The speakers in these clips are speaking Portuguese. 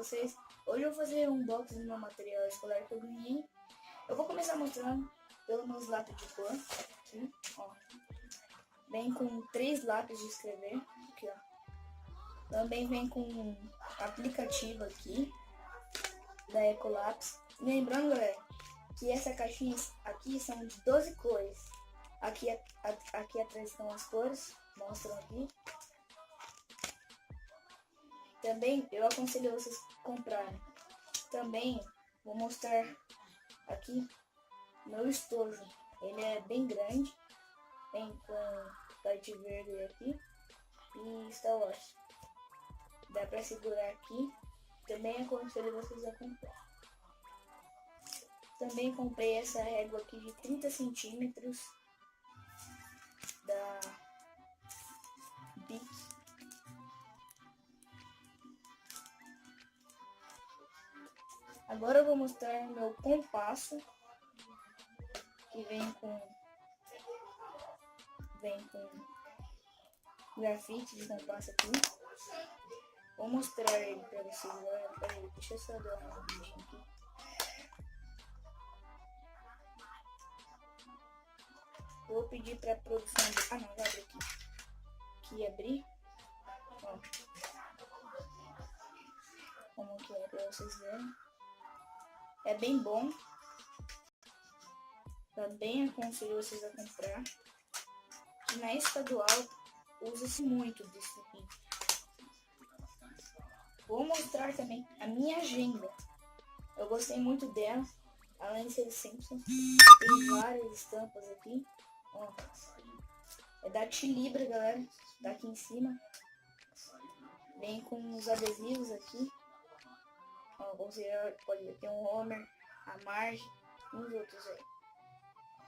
vocês. Hoje eu vou fazer um unboxing do meu material escolar que eu ganhei. Eu vou começar mostrando pelos meus lápis de cor. Aqui, ó. Vem com 3 lápis de escrever. Aqui, ó. Também vem com um aplicativo aqui da Ecolapse. Lembrando, galera, que essa caixinha aqui são de 12 cores. Aqui atrás estão as cores. Mostram aqui. Também eu aconselho vocês comprarem. Também vou mostrar aqui meu estojo. Ele é bem grande. Vem com Darth Vader aqui e Star Wars. Dá pra segurar aqui. Também aconselho vocês a comprar. Também comprei essa régua aqui de 30 centímetros da Bic. Agora eu vou mostrar meu compasso, que vem com grafite de compasso aqui. Vou mostrar ele pra vocês agora. Peraí, deixa eu só dar uma vidinha aqui. Vou pedir pra produção de... não, vai abrir aqui. Aqui abrir. Ó. Como que é pra vocês verem. É bem bom. Também aconselho vocês a comprar. E na estadual usa-se muito disso aqui. Vou mostrar também a minha agenda. Eu gostei muito dela. Além de ser Simpson, tem várias estampas aqui. Ó. É da Tilibra, galera. Tá aqui em cima. Vem com os adesivos aqui. Ó, você pode ver, tem um Homer, a Marge e uns outros aí.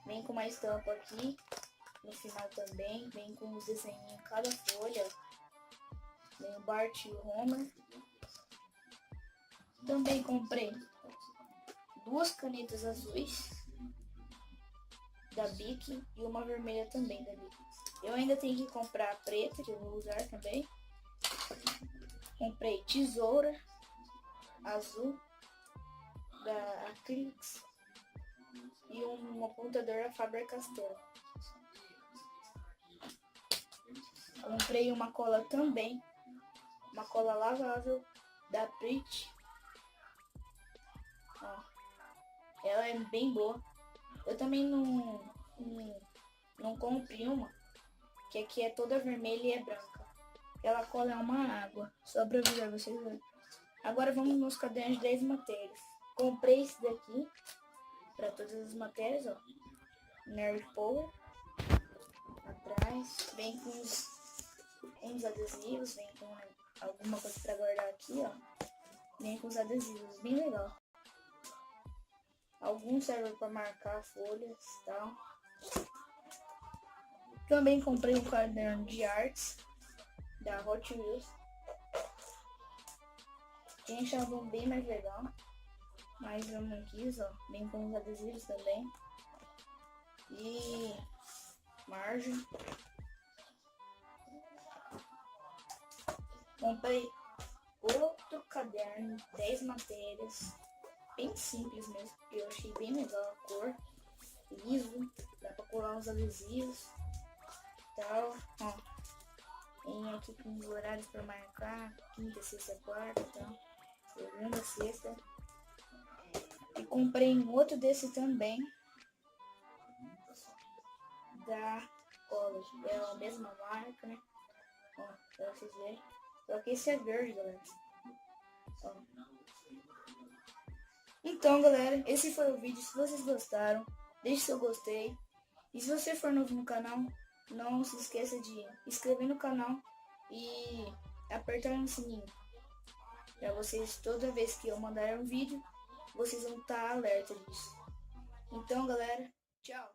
Vem com uma estampa aqui. No final também. Vem com os desenhos em cada folha. Vem o Bart e o Homer. Também comprei 2 canetas azuis da Bic e uma vermelha também da Bic. Eu ainda tenho que comprar a preta, que eu vou usar também. Comprei tesoura azul da Acrylics e um apontador da Faber-Castell. Comprei uma cola também, uma cola lavável da Prit. Ó, ela é bem boa. Eu também não comprei uma, que aqui é toda vermelha e é branca. Ela cola é uma água, só pra avisar vocês, né? Agora vamos nos cadernos de 10 matérias. Comprei esse daqui para todas as matérias, ó. Nerd Power. Atrás vem com uns adesivos, vem com alguma coisa para guardar aqui, ó. Vem com os adesivos, bem legal. Alguns servem para marcar folhas e tal. Também comprei um caderno de artes da Hot Wheels. Tem chavão bem mais legal. Mas eu não quis, ó. Vem com os adesivos também. E margem. Comprei outro caderno, 10 matérias. Bem simples mesmo, porque eu achei bem legal a cor. Liso, dá pra colar uns adesivos. Tal, ó. Tem aqui com os horários para marcar. Quinta, sexta, quarta, tal. Segunda, sexta. E comprei um outro desse também. Da College. É a mesma marca, né? Ó, pra vocês verem. Só que esse é verde, galera. Ó. Então, galera, esse foi o vídeo. Se vocês gostaram, deixe seu gostei. E se você for novo no canal, não se esqueça de inscrever no canal e apertar no sininho. Para vocês, toda vez que eu mandar um vídeo, vocês vão estar alerta disso. Então, galera, tchau!